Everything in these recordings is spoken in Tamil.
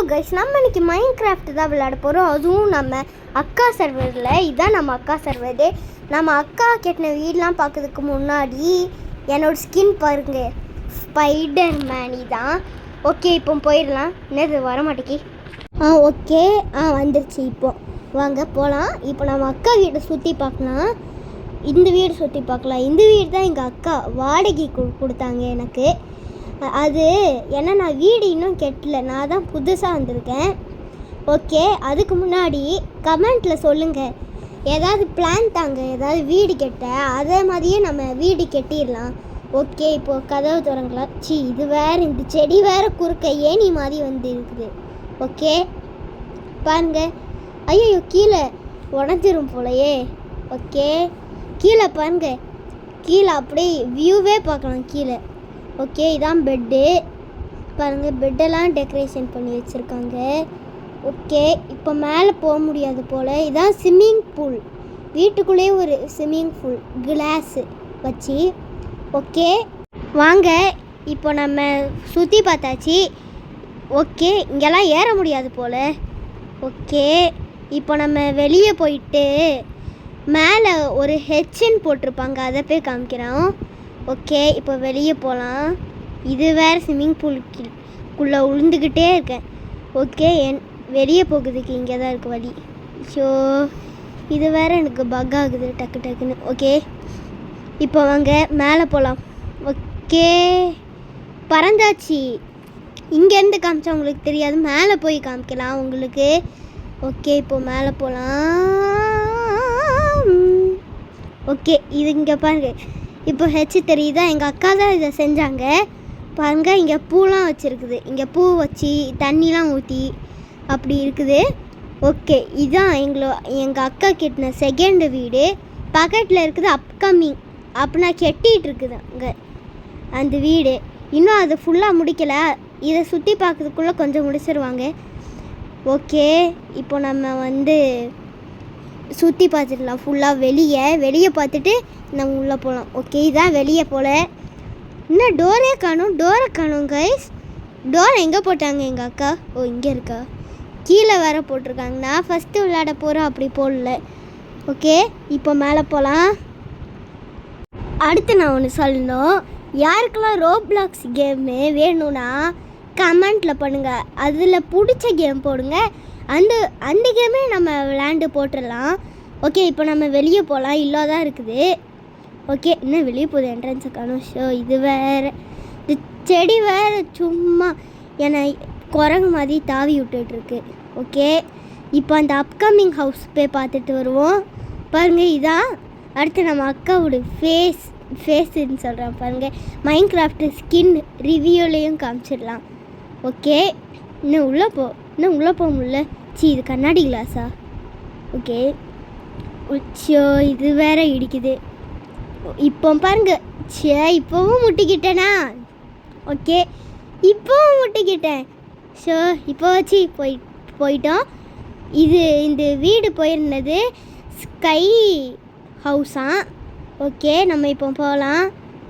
கைஸ், நம்ம இன்னைக்கு மைண்ட் கிராஃப்ட் தான் விளையாட போகிறோம். அதுவும் நம்ம அக்கா சர்வரில். இதுதான் நம்ம அக்கா சர்வரு. நம்ம அக்கா கெட்டின வீடெலாம் பார்க்கறதுக்கு முன்னாடி என்னோடய ஸ்கின் பாருங்க, ஸ்பைடர் மேனி தான். ஓகே, இப்போ போயிடலாம். என்னது வர மாட்டேக்கி? ஓகே, வந்துருச்சு. இப்போ வாங்க போகலாம். இப்போ நம்ம அக்கா வீட்டை சுற்றி பார்க்கலாம். இந்த வீடு சுற்றி பார்க்கலாம். இந்த வீடு தான் எங்கள் அக்கா வாடகைக்கு கொடுத்தாங்க எனக்கு. அது ஏன்னா நான் வீடு இன்னும் கெட்டல, நான் தான் புதுசாக வந்திருக்கேன். ஓகே, அதுக்கு முன்னாடி கமெண்ட்டில் சொல்லுங்கள், ஏதாவது பிளான் தாங்க, ஏதாவது வீடு கெட்ட, அதே மாதிரியே நம்ம வீடு கெட்டிடலாம். ஓகே, இப்போது கதவு திறங்கலாம். இது வேறு, இந்த செடி வேறு குறுக்க ஏணி மாதிரி வந்து இருக்குது. ஓகே பாருங்க. ஐயோ, கீழே உடஞ்சிரும் போலையே. ஓகே, கீழே பாருங்க, கீழே அப்படியே வியூவே பார்க்கலாம் கீழே. ஓகே, இதான் பெட்டு பாருங்கள். பெட்டெல்லாம் டெக்கரேஷன் பண்ணி வச்சுருக்காங்க. ஓகே, இப்போ மேலே போக முடியாது போல். இதான் ஸ்விம்மிங் பூல். வீட்டுக்குள்ளேயே ஒரு ஸ்விம்மிங் பூல் கிளாஸு வச்சு. ஓகே வாங்க, இப்போ நம்ம சுற்றி பார்த்தாச்சு. ஓகே, இங்கெல்லாம் ஏற முடியாது போல். ஓகே, இப்போ நம்ம வெளியே போயிட்டு மேலே ஒரு ஹெச்ன்னு போட்டிருப்பாங்க, அதை போய் காமிக்கிறோம். ஓகே, இப்போ வெளியே போகலாம். இது வேறு ஸ்விம்மிங் பூலுக்குள்ளே உளுந்துக்கிட்டே இருக்கேன். ஓகே, வெளியே போகிறதுக்கு இங்கே தான் இருக்குது வழி. ஸோ இது வேறு எனக்கு பக் ஆகுது டக்கு டக்குன்னு. ஓகே, இப்போ வாங்க மேலே போகலாம். ஓகே, பறந்தாச்சு. இங்கேருந்து காமிச்சா உங்களுக்கு தெரியாது, மேலே போய் காமிக்கலாம் உங்களுக்கு. ஓகே, இப்போ மேலே போகலாம். ஓகே, இது இங்கே பாருங்க, இப்போ ஹெச் தெரியுதா? எங்கள் அக்கா தான் இதை செஞ்சாங்க பாருங்கள். இங்கே பூலாம் வச்சுருக்குது, இங்கே பூ வச்சு தண்ணிலாம் ஊற்றி அப்படி இருக்குது. ஓகே, இதுதான் எங்கள் அக்கா கெட்டின செகண்ட் வீடு. பக்கத்தில் இருக்குது அப்கமிங், அப்படின்னா கெட்டிகிட்டு இருக்குது அங்கே அந்த வீடு. இன்னும் அது ஃபுல்லாக முடிக்கலை, இதை சுற்றி பார்க்கறதுக்குள்ளே கொஞ்சம் முடிச்சிருவாங்க. ஓகே, இப்போ நம்ம வந்து சுற்றி பார்த்துடலாம் ஃபுல்லாக. வெளியே பார்த்துட்டு நம்ம உள்ளே போகலாம். ஓகே, இதான் வெளியே போல். இன்னும் டோரே காணும் கைஸ். டோர் எங்கே போட்டாங்க எங்கள் அக்கா? ஓ, இங்கே இருக்கா? கீழே வேறு போட்டிருக்காங்க. நான் ஃபஸ்ட்டு விளையாட போகிறேன், அப்படி போடல. ஓகே, இப்போ மேலே போகலாம். அடுத்து நான் ஒன்று சொல்லணும். யாருக்கெல்லாம் ரோப்ளாக்ஸ் கேமு வேணும்னா கமெண்ட்டில் பண்ணுங்கள். அதில் பிடிச்ச கேம் போடுங்க. அந்த கேமே நம்ம விளையாண்டு போட்டுடலாம். ஓகே, இப்போ நம்ம வெளியே போகலாம். இல்லை தான் இருக்குது. ஓகே, இன்னும் வெளியே போகுது, என்ட்ரன்ஸை காணும். ஷோ இது வேறு, இந்த செடி வேறு சும்மா என்னை குரங்கு மாதிரி தாவி விட்டுட்ருக்கு. ஓகே, இப்போ அந்த அப்கமிங் ஹவுஸ் போய் பார்த்துட்டு வருவோம். பாருங்கள், இதான் அடுத்து நம்ம அக்காவோட ஃபேஸுன்னு சொல்கிறேன் பாருங்கள். மைண்ட் கிராஃப்ட் ஸ்கின் ரிவ்யூலையும் காமிச்சிடலாம். ஓகே, இன்னும் உள்ளே போக முடியல. இது கண்ணாடி கிளாஸா? ஓகே, உச்சோ இது வேற இடிக்குது. இப்போ பாருங்க, இப்போவும் முட்டிக்கிட்டேனா? ஓகே, இப்போவும் முட்டிக்கிட்டேன். ஸோ இப்போ வச்சு போயிட்டோம். இந்த வீடு போயிருந்தது ஸ்கை ஹவுஸா? ஓகே, நம்ம இப்போ போகலாம்.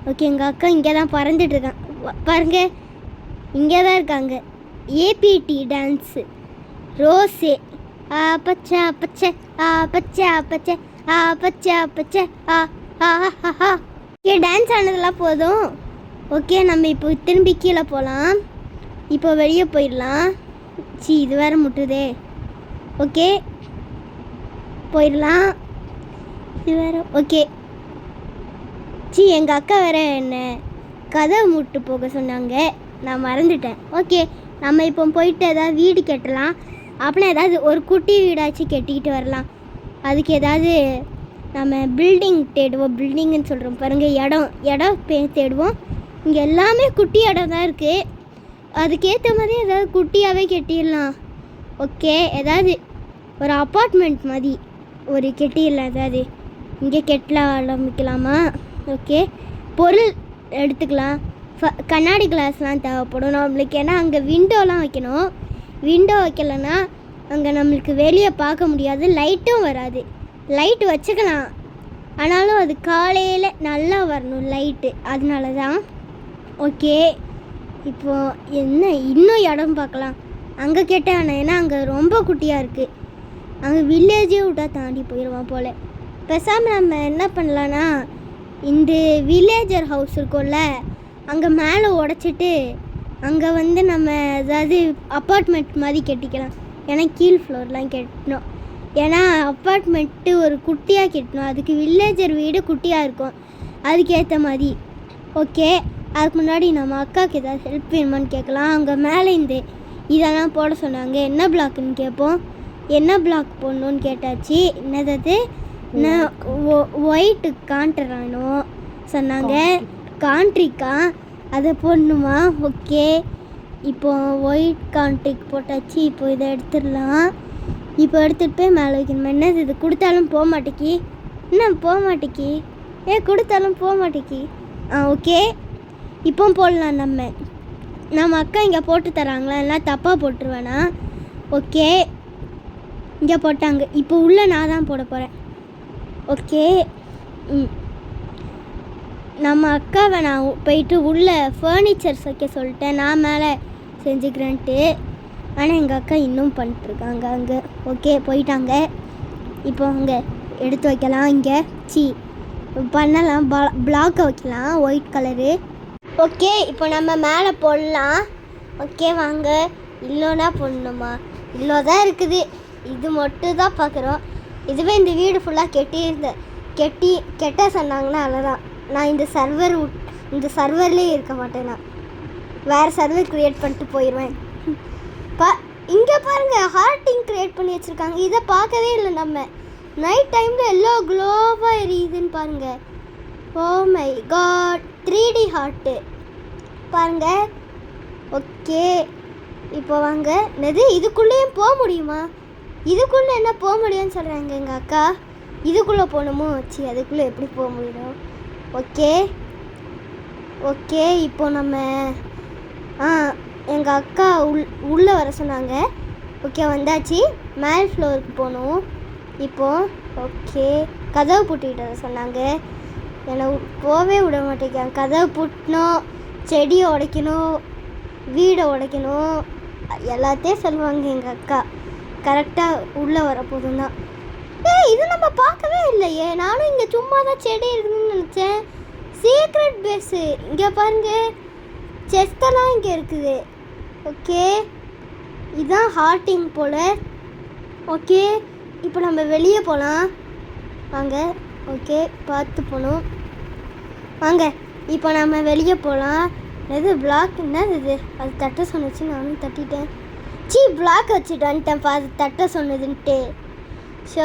ஓகே, எங்கள் அக்கா இங்கே தான் பறந்துட்டுருக்காங்க பாருங்க, இங்கே தான் இருக்காங்க. ஏபிடி டான்ஸு ரோஸே பச்சை பச்சை பச்சை பச்சை பச்சை பச்சை ஓகே, டான்ஸ் ஆனதெல்லாம் போதும். ஓகே, நம்ம இப்போ திரும்பி கீழே போகலாம். இப்போ வெளியே போயிடலாம். இது வேறு முட்டுதே. ஓகே, போயிடலாம். இது வேறு. ஓகே, எங்கள் அக்கா வேறு என்ன கதவை மூட்டு போக சொன்னாங்க, நான் மறந்துட்டேன். ஓகே, நம்ம இப்போ போயிட்டு ஏதாவது வீடு கட்டலாம். அப்படின்னா ஏதாவது ஒரு குட்டி வீடாச்சும் கட்டிக்கிட்டு வரலாம். அதுக்கு ஏதாவது நம்ம பில்டிங் தேடுவோம். பில்டிங்குன்னு சொல்கிறோம் பாருங்கள், இடம் தேடுவோம். இங்கே எல்லாமே குட்டி இடம் தான் இருக்குது. அதுக்கேற்ற மாதிரி ஏதாவது குட்டியாகவே கட்டிடலாம். ஓகே, ஏதாவது ஒரு அப்பார்ட்மெண்ட் மாதிரி ஒரு கட்டிடலாம். ஏதாவது இங்கே கெட்டலாம் ஆரம்பிக்கலாமா? ஓகே, பொருள் எடுத்துக்கலாம். கண்ணாடி கிளாஸ்லாம் தேவைப்படும் நம்மளுக்கு, ஏன்னா அங்கே விண்டோலாம் வைக்கணும். விண்டோ வைக்கலைன்னா அங்கே நம்மளுக்கு வெளியே பார்க்க முடியாது, லைட்டும் வராது. லைட்டு வச்சுக்கலாம், ஆனாலும் அது காலையில் நல்லா வரணும் லைட்டு, அதனால தான். ஓகே, இப்போது என்ன இன்னும் இடம் பார்க்கலாம். அங்கே கேட்டானே, ஏன்னா அங்கே ரொம்ப குட்டியாக இருக்குது. அங்கே வில்லேஜே விட்டா தாண்டி போயிடுவான் போல். பேசாமல் நம்ம என்ன பண்ணலான்னா, இந்த வில்லேஜர் ஹவுஸ் இருக்கும்ல, அங்கே மேலே உடச்சிட்டு அங்கே வந்து நம்ம ஏதாவது அப்பார்ட்மெண்ட் மாதிரி கட்டிக்கலாம். ஏன்னா கீழ் ஃப்ளோர்லாம் கட்டணும். ஏன்னா அப்பார்ட்மெண்ட்டு ஒரு குட்டியாக கட்டணும். அதுக்கு வில்லேஜர் வீடு குட்டியாக இருக்கும், அதுக்கேற்ற மாதிரி. ஓகே, அதுக்கு முன்னாடி நம்ம அக்காவுக்கு ஏதாவது ஹெல்ப் வேணுமான்னு கேட்கலாம். அங்கே மேலே இந்த இதெல்லாம் போட சொன்னாங்க. என்ன பிளாக்குன்னு கேட்போம். என்ன பிளாக் போடணுன்னு கேட்டாச்சு. என்னது ஒயிட்டு காண்ட்ரானோ சொன்னாங்க. காண்ட்ரிக்கா அதை போடணுமா? ஓகே, இப்போ ஒயிட் காண்ட்ரிக் போட்டாச்சு. இப்போ இதை எடுத்துடலாம். இப்போ எடுத்துகிட்டு போய் மேலே வைக்கணும். என்னது இது? கொடுத்தாலும் போக மாட்டேக்கி. என்ன போக மாட்டேக்கி? கொடுத்தாலும் போக மாட்டேக்கி. ஓகே, இப்போ போடலாம். நம்ம அக்கா இங்கே போட்டு தராங்களா? எல்லாம் தப்பாக போட்டுருவேனா? ஓகே, இங்கே போட்டாங்க. இப்போ உள்ளே நான் தான் போட போகிறேன். ஓகே, நம்ம அக்காவை நான் போயிட்டு உள்ளே ஃபர்னிச்சர்ஸ் வைக்க சொல்லிட்டேன். நான் மேலே செஞ்சுக்கிறேன்ட்டு. ஆனால் எங்கள் அக்கா இன்னும் பண்ணிட்டுருக்காங்க அங்கே. ஓகே, போயிட்டாங்க. இப்போ அங்கே எடுத்து வைக்கலாம். இங்கே பண்ணலாம். பிளாக்கை வைக்கலாம் ஒயிட் கலரு. ஓகே, இப்போ நம்ம மேலே போடலாம். ஓகே வாங்க. இல்லோனா போடணுமா? இவ்வளோ தான் இருக்குது. இது மட்டும் தான் பார்க்குறோம். இதுவே இந்த வீடு ஃபுல்லாக கெட்ட சொன்னாங்கன்னா அவ்வளோதான். நான் இந்த சர்வர்லேயே இருக்க மாட்டேன். நான் வேறு சர்வர் க்ரியேட் பண்ணிட்டு போயிடுவேன். இங்கே பாருங்கள், ஹார்ட்டிங் க்ரியேட் பண்ணி வச்சுருக்காங்க. இதை பார்க்கவே இல்லை நம்ம. நைட் டைமில் எல்லோ க்ளோவாக எரியுதுன்னு பாருங்கள். Oh my god, 3D heart பாருங்கள். ஓகே, இப்போ வாங்க. இதுக்குள்ளேயும் போக முடியுமா? இதுக்குள்ளே என்ன போக முடியும்னு சொல்கிறாங்க எங்கள் அக்கா. இதுக்குள்ளே போகணுமோ? அதுக்குள்ளே எப்படி போக முடியும்? ஓகே, இப்போ நம்ம எங்கள் அக்கா உள்ளே வர சொன்னாங்க. ஓகே, வந்தாச்சு. மேல் ஃப்ளோருக்கு போகணும் இப்போது. ஓகே, கதவு பூட்டிகிட்டு வர சொன்னாங்க. என்னை போகவே விட மாட்டேங்கிறாங்க. கதவு பூட்டணும், செடியை உடைக்கணும், வீடை உடைக்கணும், எல்லாத்தையும் சொல்லுவாங்க எங்கள் அக்கா. கரெக்டாக உள்ளே வரப்போதும் தான். இது நம்ம பார்க்கவே இல்லையே. நானும் இங்கே சும்மா தான் செடி இருக்குதுன்னு நினச்சேன். சீக்ரெட் பேஸு இங்கே பாருங்க, செஸ்டெல்லாம் இங்கே இருக்குது. ஓகே, இதுதான் ஹார்ட்டிங் போல். ஓகே, இப்போ நம்ம வெளியே போகலாம் வாங்க. ஓகே, பார்த்து போகணும் வாங்க. இப்போ நம்ம வெளியே போகலாம். பிளாக் என்னது இது? அது தட்ட சொன்னிச்சு, நானும் தட்டிட்டேன். பிளாக் வச்சுட்டு வந்துட்டேன். அது தட்ட சொன்னதுன்ட்டு. ஸோ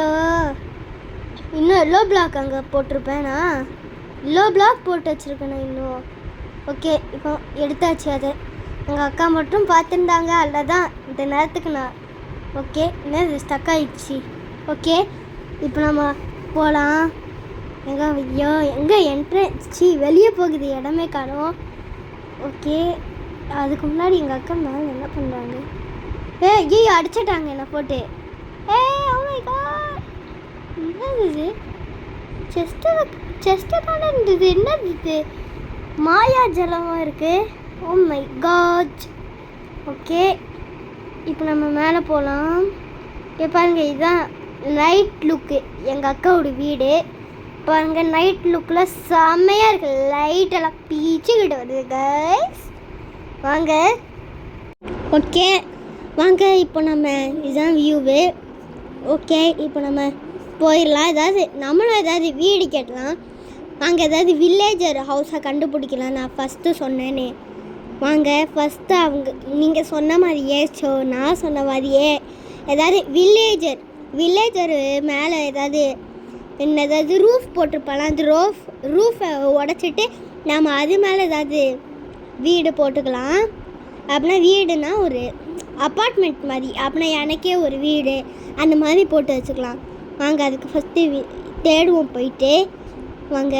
இன்னும் எல்லோ பிளாக் அங்கே போட்டிருப்பேனா? எல்லோ பிளாக் போட்டு வச்சுருக்கேண்ணா இன்னும். ஓகே, இப்போ எடுத்தாச்சு. அது எங்கள் அக்கா மட்டும் பார்த்துருந்தாங்க. அதில் தான் இந்த நேரத்துக்கு நான். ஓகே, என்ன ஸ்டக் ஆகிடுச்சு. ஓகே, இப்போ நம்ம போகலாம். எங்கே என்ட்ரன்ஸ் வெளியே போகுது, இடமே காணும். ஓகே, அதுக்கு முன்னாடி எங்கள் அக்கா மேலே என்ன பண்ணுறாங்க? ஐயோ, அடிச்சிட்டாங்க என்னை போட்டு. ஓ மை காட், என்னது இது? செஸ்ட்டு தானே இருந்தது. என்னது இது? மாயா ஜலமாக இருக்குது. ஓ மை காட். ஓகே, இப்போ நம்ம மேலே போகலாம். பாருங்க, இதுதான் நைட் லுக்கு. எங்கள் அக்காவோட வீடு பாருங்க. நைட் லுக்கில் செம்மையாக இருக்குது. லைட்டெல்லாம் பீச்சுக்கிட்டு வருது கைஸ். வாங்க. ஓகே வாங்க, இப்போ நம்ம இதுதான் வியூவு. ஓகே, இப்போ நம்ம போயிடலாம். நம்மளும் ஏதாவது வீடு கேட்டலாம். வாங்க, ஏதாவது வில்லேஜர் ஹவுஸை கண்டுபிடிக்கலாம். நான் ஃபஸ்ட்டு சொன்னேனே. வாங்க, ஃபஸ்ட்டு நீங்கள் சொன்ன மாதிரியே நான் சொன்ன மாதிரியே ஏதாவது வில்லேஜர் மேலே ஏதாவது ரூஃப் போட்டிருப்பாலாம். அந்த ரூஃபை உடச்சிட்டு நம்ம அது மேலே ஏதாவது வீடு போட்டுக்கலாம். அப்படின்னா வீடுனா ஒரு அப்பார்ட்மெண்ட் மாதிரி, அப்படின்னா எனக்கே ஒரு வீடு அந்த மாதிரி போட்டு வச்சுக்கலாம். வாங்க, அதுக்கு ஃபஸ்ட்டு தேடுவோம் போயிட்டு. வாங்க,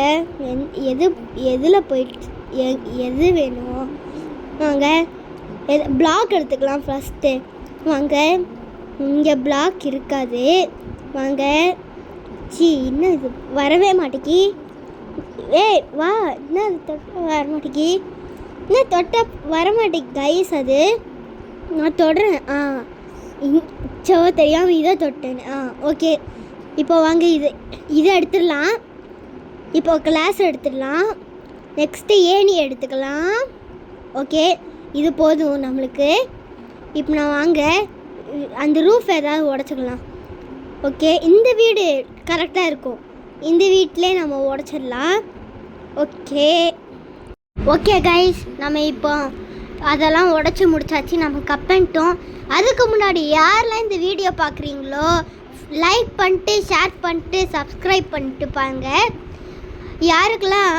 எதில் போயிட்டு எது வேணும்? வாங்க, பிளாக் எடுத்துக்கலாம் ஃபஸ்ட்டு. வாங்க, இங்கே பிளாக் இருக்காது. வாங்க. என்ன இது? வரவே மாட்டேக்கி. வா. என்ன அது? தொட்ட வர மாட்டேக்கி. என்ன தொட்ட வர மாட்டேங்கி கைஸ். அது நான் தொடுறேன். சோ தெரியாமல் இதை தொட்டேன். ஓகே. இப்போ வாங்க இதை எடுத்துடலாம். இப்போ கிளாஸ் எடுத்துடலாம். நெக்ஸ்ட்டு ஏணி எடுத்துக்கலாம். ஓகே, இது போதும் நம்மளுக்கு. இப்போ நான் வாங்க அந்த ரூஃப் ஏதாவது உடச்சிக்கலாம். ஓகே, இந்த வீடு கரெக்டாக இருக்கும். இந்த வீட்டிலே நம்ம உடச்சிடலாம். ஓகே கைஸ், நம்ம இப்போ அதெல்லாம் உடச்சி முடிச்சாச்சு. நம்ம கப்பன்ட்டோம். அதுக்கு முன்னாடி யாரெல்லாம் இந்த வீடியோ பார்க்குறீங்களோ லைக் பண்ணிட்டு, ஷேர் பண்ணிட்டு, சப்ஸ்கிரைப் பண்ணிட்டு பாருங்க. யாருக்கெல்லாம்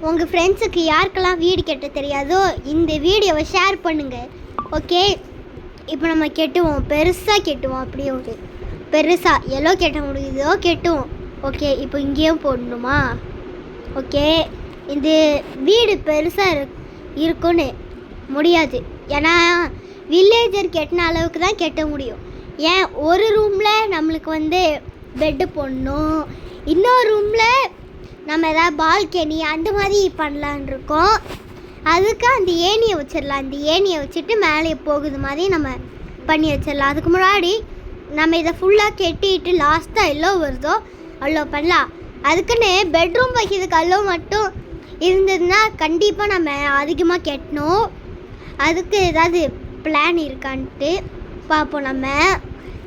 உங்கள் ஃப்ரெண்ட்ஸுக்கு யாருக்கெல்லாம் வீடு கட்ட தெரியாதோ இந்த வீடியோவை ஷேர் பண்ணுங்கள். ஓகே, இப்போ நம்ம கெட்டுவோம். பெருசாக கெட்டுவோம். அப்படியே ஒரு பெருசாக எவ்வளோ கெட்ட முடியுதோ கெட்டுவோம். ஓகே, இப்போ இங்கேயும் போடணுமா? ஓகே, இந்த வீடு பெருசாக இருக்குன்னு முடியாது. ஏன்னா வில்லேஜர் கெட்டின அளவுக்கு தான் கெட்ட முடியும். ஏன் ஒரு ரூமில் நம்மளுக்கு பெட்டு போடணும், இன்னொரு ரூமில் நம்ம எதாவது பால்கனி அந்த மாதிரி பண்ணலான் இருக்கோம். அதுக்கு அந்த ஏணியை வச்சிடலாம். அந்த ஏணியை வச்சுட்டு மேலே போகுது மாதிரி நம்ம பண்ணி வச்சிடலாம். அதுக்கு முன்னாடி நம்ம இதை ஃபுல்லாக கெட்டிட்டு லாஸ்ட்டாக எல்லோ வருதோ அவ்வளோ பண்ணலாம். அதுக்குன்னு பெட்ரூம் வைக்கிறதுக்கு அவ்வளோ மட்டும் இருந்ததுன்னா கண்டிப்பாக நம்ம அதிகமாக கெட்டணும். அதுக்கு ஏதாவது பிளான் இருக்கான்ட்டு பார்ப்போம். நம்ம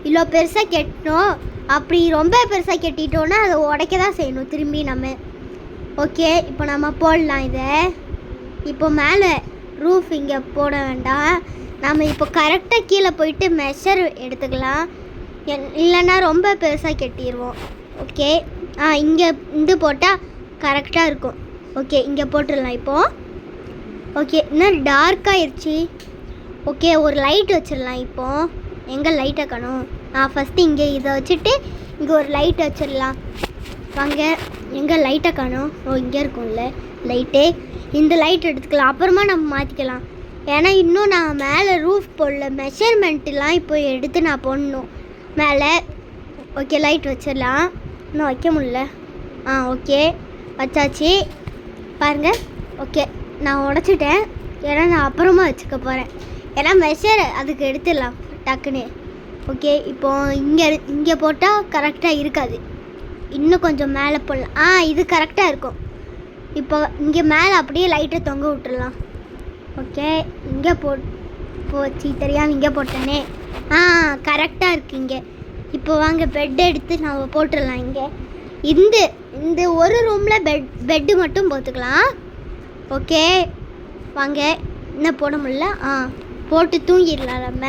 இவ்வளோ பெருசாக கெட்டணும். அப்படி ரொம்ப பெருசாக கெட்டிட்டோன்னா அதை உடைக்க தான் செய்யணும் திரும்பி நம்ம. ஓகே, இப்போ நம்ம போடலாம் இதை. இப்போ மேலே ரூஃப் இங்கே போட வேண்டாம். நம்ம இப்போ கரெக்டாக கீழே போயிட்டு மெஷர் எடுத்துக்கலாம். இல்லைன்னா ரொம்ப பெருசாக கெட்டிடுவோம். ஓகே, இங்கே இது போட்டால் கரெக்டாக இருக்கும். ஓகே, இங்கே போட்டுடலாம் இப்போது. ஓகே, இன்னும் டார்க்காகிடுச்சு. ஓகே, ஒரு லைட் வச்சிடலாம். இப்போது எங்கே லைட்டை காணும்? ஃபஸ்ட்டு இங்கே இதை வச்சுட்டு இங்கே ஒரு லைட் வச்சிடலாம். வாங்க, எங்கே லைட்டை காணும்? இங்கே இருக்கும்ல லைட்டு. இந்த லைட் எடுத்துக்கலாம். அப்புறமா நம்ம மாற்றிக்கலாம். ஏன்னா இன்னும் நான் மேலே ரூஃப் போடல. மெஷர்மெண்ட்டுலாம் இப்போ எடுத்து நான் போடணும் மேலே. ஓகே, லைட் வச்சிடலாம். இன்னும் வைக்க முடியல. ஓகே, வச்சாச்சு பாருங்கள். ஓகே, நான் உடச்சிட்டேன். ஏன்னா நான் அப்புறமா வச்சுக்க போகிறேன். ஏன்னா மெஷர் அதுக்கு எடுத்துடலாம் டக்குன்னு. ஓகே, இப்போது இங்கே போட்டால் கரெக்டாக இருக்காது. இன்னும் கொஞ்சம் மேலே போடலாம். இது கரெக்டாக இருக்கும். இப்போ இங்கே மேலே அப்படியே லைட்டை தொங்க விட்டுடலாம். ஓகே, இங்கே போச்சு தெரியாமல் இங்கே போட்டேனே. கரெக்டாக இருக்குது இங்கே. இப்போ வாங்க பெட் எடுத்து நம்ம போட்டுடலாம். இங்கே இந்த ஒரு ரூமில் பெட்டு மட்டும் போட்டுக்கலாம். ஓகே, வாங்க. இன்னும் போட முடியல. போட்டு தூங்கிடலாம் நம்ம.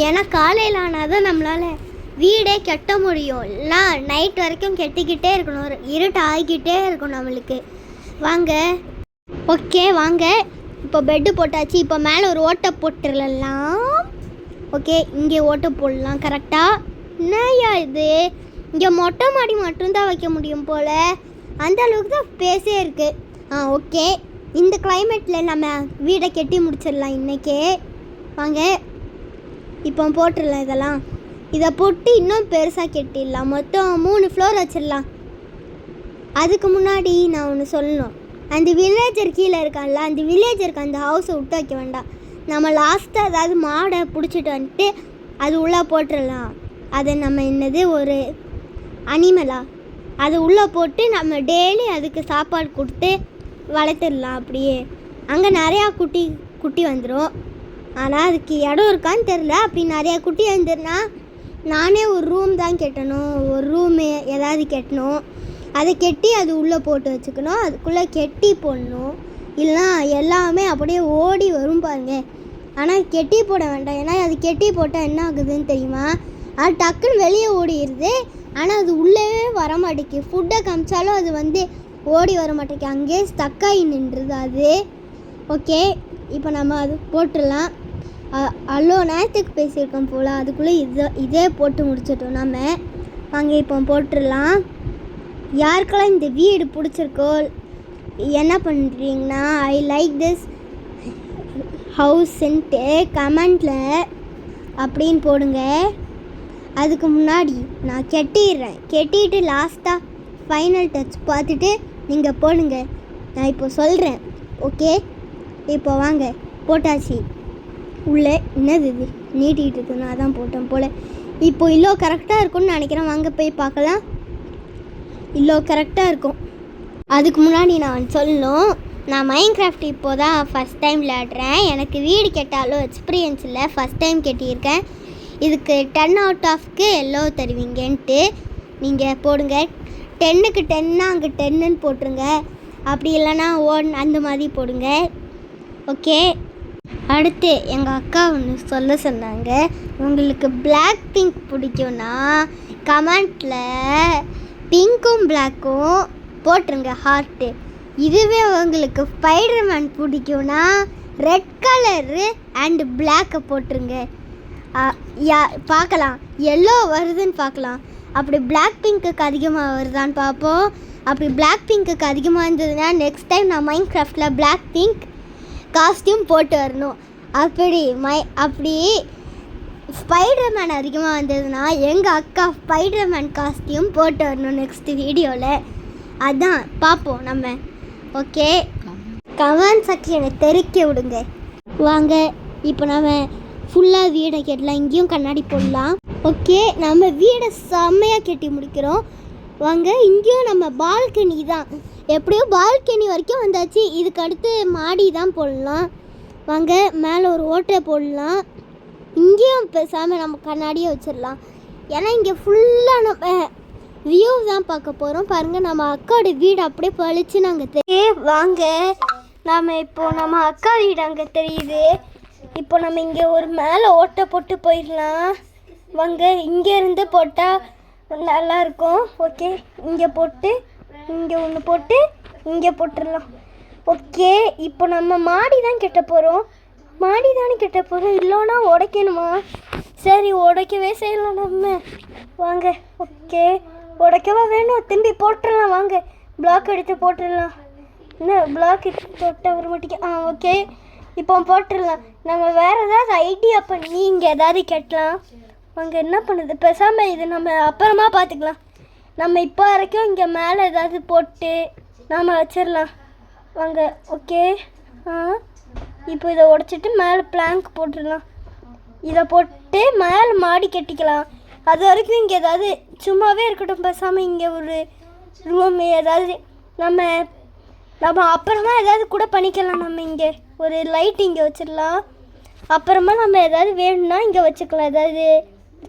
ஏன்னா காலையில் ஆனால் தான் நம்மளால் வீடே கட்ட முடியும். இல்லை நைட் வரைக்கும் கெட்டிக்கிட்டே இருக்கணும். இருட்டு ஆகிக்கிட்டே இருக்கும் நம்மளுக்கு. வாங்க. ஓகே, வாங்க. இப்போ பெட்டு போட்டாச்சு. இப்போ மேலே ஒரு ஓட்டை போட்டுடலாம். ஓகே, இங்கே ஓட்டை போடலாம் கரெக்டாக. என்னையா இது? இங்கே மொட்டை மாடி மட்டும்தான் வைக்க முடியும் போல். அந்த அளவுக்கு தான் பேசே இருக்குது. ஓகே, இந்த கிளைமேட்டில் நம்ம வீடை கட்டி முடிச்சிடலாம் இன்றைக்கே. வாங்க, இப்போ போட்டுடலாம் இதெல்லாம். இதை போட்டு இன்னும் பெருசாக கட்டிடலாம். மொத்தம் 3 ஃப்ளோர் வச்சிடலாம். அதுக்கு முன்னாடி நான் ஒன்று சொல்லணும். அந்த வில்லேஜர் கீழே இருக்கான்ல, அந்த வில்லேஜருக்கு அந்த ஹவுஸை விட்டு வைக்க வேண்டாம். நம்ம லாஸ்ட்டாக ஏதாவது மாடை பிடிச்சிட்டு வந்துட்டு அது உள்ளே போட்டுடலாம். அதை நம்ம என்னது ஒரு அனிமலா அது உள்ளே போட்டு நம்ம டெய்லி அதுக்கு சாப்பாடு கொடுத்து வளர்த்துடலாம். அப்படியே அங்கே நிறையா குட்டி வந்துடும். ஆனால் அதுக்கு இடம் இருக்கான்னு தெரில. அப்படி நிறையா குட்டி வந்துருன்னா நானே ஒரு ரூம் தான் கட்டணும். ஒரு ரூமு ஏதாவது கட்டணும். அதை கெட்டி அது உள்ளே போட்டு வச்சுக்கணும். அதுக்குள்ளே கெட்டி போடணும். இல்லைனா எல்லாமே அப்படியே ஓடி வரும் பாருங்க. ஆனால் கெட்டி போட வேண்டாம். ஏன்னா அது கெட்டி போட்டால் என்ன ஆகுதுன்னு தெரியுமா? அது டக்குன்னு வெளியே ஓடிடுது. ஆனால் அது உள்ளவே வர மாட்டேங்குது. ஃபுட்டை காமிச்சாலும் அது ஓடி வர மாட்டேங்குது. அங்கேயே ஸ்டக்காகி நின்றுது அது. ஓகே, இப்போ நம்ம அது போட்டுடலாம். அவ்வளோ நேரத்துக்கு பேசியிருக்கோம் போல். அதுக்குள்ளே இதே போட்டு முடிச்சிட்டோம் நம்ம. வாங்க, இப்போ போட்டுடலாம். யாருக்கெல்லாம் இந்த வீடு பிடிச்சிருக்கோ என்ன பண்ணுறீங்கன்னா ஐ லைக் திஸ் ஹவுஸ்ன்ட்டு கமெண்டில் அப்படின்னு போடுங்க. அதுக்கு முன்னாடி நான் கெட்டிட்டு லாஸ்ட்டாக ஃபைனல் டச் பார்த்துட்டு நீங்கள் போடுங்க. நான் இப்போ சொல்கிறேன். ஓகே, இப்போ வாங்க போட்டாச்சு. உள்ளே என்னது இது நீட்டிகிட்டு இருக்கு, நான் தான் போட்டேன் போல். இப்போ இல்லோ கரெக்டாக இருக்கும்னு நினைக்கிறேன். வாங்க போய் பார்க்கலாம். இல்லோ கரெக்டாக இருக்கும். அதுக்கு முன்னாடி நான் சொல்லணும், நான் மைன்கிராஃப்ட் இப்போ தான் ஃபஸ்ட் டைம் விளையாடுறேன். எனக்கு வீடு கேட்டாலும் எக்ஸ்பீரியன்ஸ் இல்லை, ஃபஸ்ட் டைம் கேட்டியிருக்கேன். இதுக்கு 10 out of எவ்வளோ தருவீங்கன்ட்டு நீங்கள் போடுங்க. 10க்கு 10 அங்கே 10ன்னு போட்டுருங்க. அப்படி இல்லைன்னா 1 அந்த மாதிரி போடுங்க. ஓகே. அடுத்து எங்கள் அக்கா ஒன்று சொல்ல சொன்னாங்க, உங்களுக்கு பிளாக் பிங்க் பிடிக்கும்னா கமெண்ட்டில் பிங்க்கும் பிளாக்கும் போட்டுருங்க ஹார்ட்டு. இதுவே உங்களுக்கு ஸ்பைடர்மேன் பிடிக்கும்னா ரெட் கலரு அண்டு பிளாக்கை போட்டுருங்க. பார்க்கலாம் எல்லோ வருதுன்னு பார்க்கலாம். அப்படி பிளாக் பிங்க்குக்கு அதிகமாக வருதான்னு பார்ப்போம். அப்படி பிளாக் பிங்க்குக்கு அதிகமாக இருந்ததுன்னா நெக்ஸ்ட் டைம் நான் மைன்கிராஃப்டில் பிளாக் பிங்க் காஸ்டியூம் போட்டு வரணும். அப்படி ஸ்பைடர்மேன் அதிகமாக வந்ததுன்னா எங்கள் அக்கா ஸ்பைடர்மேன் காஸ்டியூம் போட்டு வரணும் நெக்ஸ்ட் வீடியோவில். அதான் பார்ப்போம் நம்ம. ஓகே, கமெண்ட் செக்ஷனை தெரிக்க விடுங்க. வாங்க இப்போ நம்ம ஃபுல்லாக வீடை கட்டலாம். இங்கேயும் கண்ணாடி போடலாம். ஓகே, நம்ம வீடை செம்மையாக கட்டி முடிக்கிறோம். வாங்க, இங்கேயும் நம்ம பால்கனி தான், எப்படியோ பால்கனி வரைக்கும் வந்தாச்சு. இதுக்கு அடுத்து மாடி தான் போடலாம். வாங்க, மேலே ஒரு ஓட்டை போடலாம். இங்கேயும் பேசாமல் நம்ம கண்ணாடியே வச்சிடலாம். ஏன்னா இங்கே ஃபுல்லாக நம்ம வியூ தான் பார்க்க போகிறோம். பாருங்கள், நம்ம அக்காவோட வீடு அப்படியே பழிச்சு நாங்கள் வாங்க, நாம் இப்போது நம்ம அக்கா வீடு அங்கே தெரியுது. இப்போ நம்ம இங்கே ஒரு மேலே ஓட்டை போட்டு போயிடலாம். வாங்க, இங்கேருந்து போட்டால் நல்லாயிருக்கும். ஓகே, இங்கே போட்டு இங்கே ஒன்று போட்டு இங்கே போட்டுடலாம். ஓகே, இப்போ நம்ம மாடி தான் கட்ட போகிறோம். மாடி தானே கட்ட போகிறோம், இல்லைன்னா உடைக்கணுமா? சரி, உடைக்கவே செய்யலாம் நம்ம. வாங்க, ஓகே, உடைக்கவா வேணும்? திரும்பி போட்டுடலாம். வாங்க, பிளாக் எடுத்து போட்டுடலாம். என்ன பிளாக் எடுத்து போட்டால் வர மாட்டேங்க. ஓகே, இப்போ போட்டுடலாம். நம்ம வேறு ஏதாவது ஐடியா பண்ணி இங்கே ஏதாவது கட்டலாம். வாங்க, என்ன பண்ணுது பேசாமல் இது நம்ம அப்புறமா பார்த்துக்கலாம். நம்ம இப்போ வரைக்கும் இங்கே மேலே ஏதாவது போட்டு நாம் வச்சிடலாம். வாங்க, ஓகே. இப்போ இதை உடச்சிட்டு மேலே பிளாங்க் போட்டுடலாம். இதை போட்டு மேலே மாடி கட்டிக்கலாம். அது வரைக்கும் இங்கே ஏதாவது சும்மாவே இருக்கட்டும். பேசாமல் இங்கே ஒரு ரூம் ஏதாவது நம்ம அப்புறமா ஏதாவது கூட பண்ணிக்கலாம். நம்ம இங்கே ஒரு லைட் இங்கே வச்சிடலாம். அப்புறமா நம்ம ஏதாவது வேணும்னா இங்கே வச்சுக்கலாம். ஏதாவது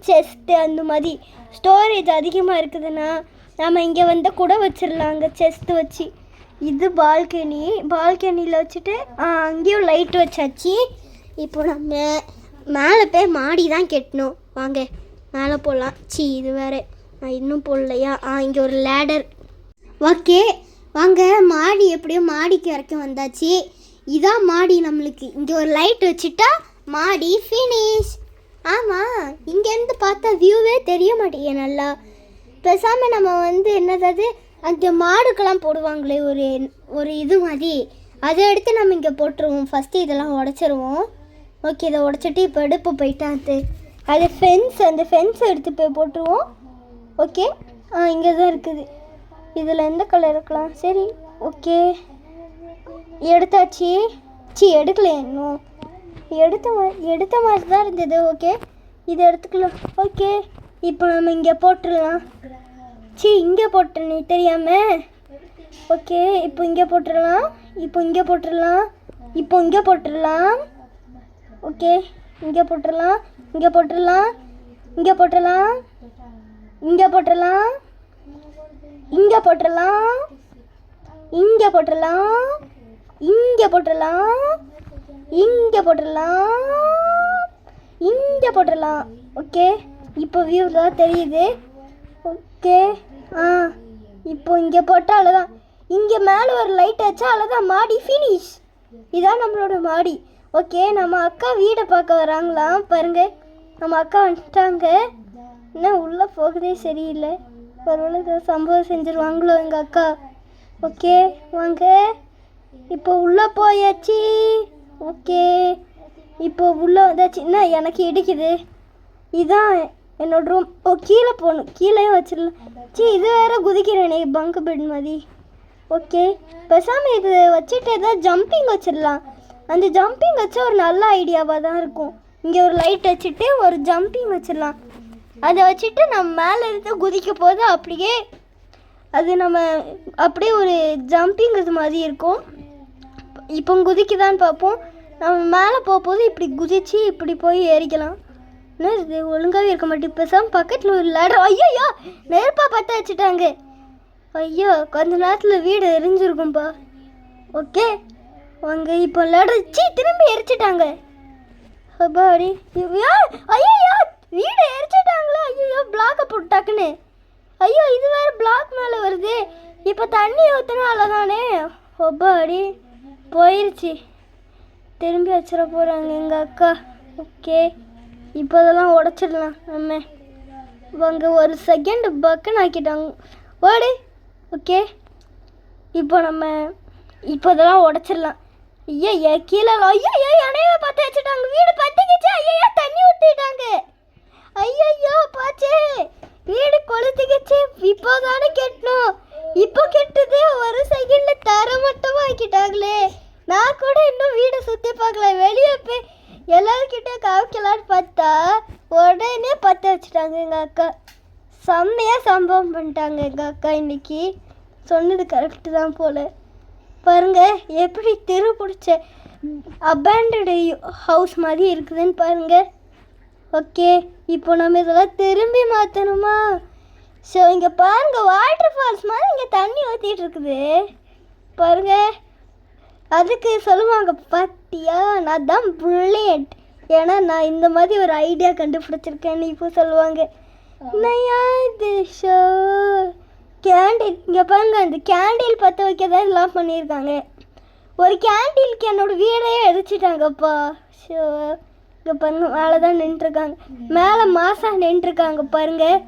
செஸ்ட்டு அந்த மாதிரி ஸ்டோரேஜ் அதிகமாக இருக்குதுன்னா நம்ம இங்கே வந்து கூட வச்சிடலாம். அங்கே செஸ்ட்டு வச்சு. இது பால்கனியில் வச்சுட்டு அங்கேயும் லைட் வச்சாச்சு. இப்போ நம்ம மேலே போய் மாடி தான் கட்டணும். வாங்க, மேலே போடலாம். இது வேறு நான் இன்னும் போடலையா? இங்கே ஒரு லேடர். ஓகே, வாங்க, மாடி எப்படியோ மாடிக்கு வரைக்கும் வந்தாச்சு. இதான் மாடி நம்மளுக்கு. இங்கே ஒரு லைட் வச்சுட்டா மாடி ஃபினிஷ். ஆமாம், இங்கேருந்து பார்த்தா வியூவே தெரிய மாட்டேங்க நல்லா. பேசாமல் நம்ம என்னதாவது அந்த மாடுக்கெல்லாம் போடுவாங்களே ஒரு இது மாதிரி, அதை எடுத்து நம்ம இங்கே போட்டுருவோம். ஃபஸ்ட்டு இதெல்லாம் உடச்சிருவோம். ஓகே, இதை உடச்சிட்டு இப்போ எடுப்பு போயிட்டாது. அது அந்த ஃபென்ஸ் எடுத்து போய் போட்டுருவோம். ஓகே, இங்கே தான் இருக்குது. இதில் எந்த கலர் இருக்கலாம்? சரி, ஓகே, எடுத்தாச்சு. எடுக்கல இன்னும். எடுத்த மாதிரி தான் இருந்தது. ஓகே, இதை எடுத்துக்கலாம். ஓகே, இப்போ நம்ம இங்கே போட்டுடலாம். இங்கே போட்டு நீ தெரியாமல். ஓகே, இப்போ இங்கே போட்டுடலாம். இப்போ இங்கே போட்டுடலாம். ஓகே, இங்கே போட்டுடலாம். இங்கே போட்டுடலாம். இங்கே போட்டுடலாம். இங்கே போட்டுடலாம். இங்கே போட்டுடலாம். இங்கே போட்டுடலாம். இங்கே போட்டுடலாம். இங்கே போட்டுடலாம். இங்கே போட்டுடலாம். ஓகே, இப்போ வியூ தான் தெரியுது. ஓகே, இப்போ இங்கே போட்டால் அவ்வளோதான். இங்கே மேலே ஒரு லைட் வச்சா அவ்வளோதான், மாடி ஃபினிஷ். இதான் நம்மளோட மாடி. ஓகே, நம்ம அக்கா வீடை பார்க்க வராங்களாம். பாருங்க, நம்ம அக்கா வந்துட்டாங்க. என்ன உள்ளே போகதே சரியில்லை. பரவாயில்ல, சம்பவம் செஞ்சுருவாங்களோ எங்கள் அக்கா. ஓகே, வாங்க, இப்போ உள்ளே போயாச்சு. ஓகே, இப்போ உள்ளே வந்தாச்சு. என்ன எனக்கு இடிக்குது. இதுதான் என்னோட ரூம். கீழே போகணும். கீழே வச்சிடலாம். இது வேறு குதிக்கிறேனே பங்கு பெட் மாதிரி. ஓகே, பேசாமல் இது வச்சுட்டு ஏதாவது ஜம்பிங் வச்சிடலாம். அந்த ஜம்பிங் வச்சா ஒரு நல்ல ஐடியாவாக தான் இருக்கும். இங்கே ஒரு லைட் வச்சுட்டு ஒரு ஜம்பிங் வச்சிடலாம். அதை வச்சுட்டு நம்ம மேலே இருந்து குதிக்க போது அப்படியே அது நம்ம அப்படியே ஒரு ஜம்பிங் இது மாதிரி இருக்கும். இப்போ குதிக்குதான்னு பார்ப்போம். நம்ம மேலே போகும்போது இப்படி குதிச்சு இப்படி போய் ஏறிக்கலாம். என்ன இது ஒழுங்காகவே இருக்க மாட்டேன். பேசாமல் பக்கத்தில் ஒரு லேடர். ஐயோ நெருப்பாக பற்ற வச்சுட்டாங்க. ஐயோ கொஞ்ச நேரத்தில் வீடு எரிஞ்சிருக்கும்பா. ஓகே வாங்க இப்போ லேடர் திரும்பி எரிச்சிட்டாங்க. அப்பாடி ஐயோ வீடு எரிச்சிட்டாங்களே. ஐயோ பிளாக்கை போட்டாக்குன்னு. ஐயோ இது வேறு பிளாக் மேலே வருது. இப்போ தண்ணி ஊற்றினால தானே. அப்பாடி போயிடுச்சு. திரும்பி வச்சிட போகிறாங்க எங்கள் அக்கா. ஓகே இப்போ அதெல்லாம் உடச்சிடலாம் நம்ம. வாங்க ஒரு செகண்ட் பக்குன்னு ஆக்கிட்டாங்க. ஓடு. ஓகே இப்போ நம்ம இப்போ இதெல்லாம் உடச்சிடலாம். ஐயா கீழே ஐயோ என்னையவே பற்ற வச்சுட்டாங்க. வீடு பற்றிக்கிச்சு. ஐயா தண்ணி ஊற்றிட்டாங்க. ஐயோ பாச்சே வீடு கொளுத்திக்கிச்சு. இப்போ தானே கெட்டணும். இப்போ கெட்டது ஒரு செகண்டில் தர மட்டும் ஆக்கிட்டாங்களே. நான் கூட இன்னும் வீடை சுற்றி பார்க்கல. வெளியே போய் எல்லாருக்கிட்ட காமிக்கலான்னு பார்த்தா உடனே பற்ற வச்சுட்டாங்க எங்கள் அக்கா. செம்மையாக சம்பவம் பண்ணிட்டாங்க எங்கள் அக்கா. இன்னைக்கு சொன்னது கரெக்டு தான் போல். பாருங்கள் எப்படி தெரு பிடிச்ச அபேண்டடு ஹவுஸ் மாதிரி இருக்குதுன்னு பாருங்கள். ஓகே இப்போ நம்ம இதெல்லாம் திரும்பி மாற்றணுமா? ஸோ இங்கே பாருங்கள் வாட்டர் ஃபால்ஸ் மாதிரி இங்கே தண்ணி ஊற்றிட்டு இருக்குது பாருங்கள். அதுக்கு சொல்லுவாங்க பார்த்தியா நான் தான் பிரில்லியன்ட், ஏன்னா நான் இந்த மாதிரி ஒரு ஐடியா கண்டுபிடிச்சிருக்கேன்னு இப்போ சொல்லுவாங்க. நயா இது ஷோ கேண்டில். இங்கே பாருங்க அந்த கேண்டில் பற்ற வைக்க தான் இதெல்லாம் பண்ணியிருக்காங்க. ஒரு கேண்டிலுக்கு என்னோடய வீடையே எரிச்சிட்டாங்கப்பா. ஷோ இங்கே பாருங்க மேலே தான் நின்றுருக்காங்க. மேலே மாதம் நின்றுருக்காங்க பாருங்கள்.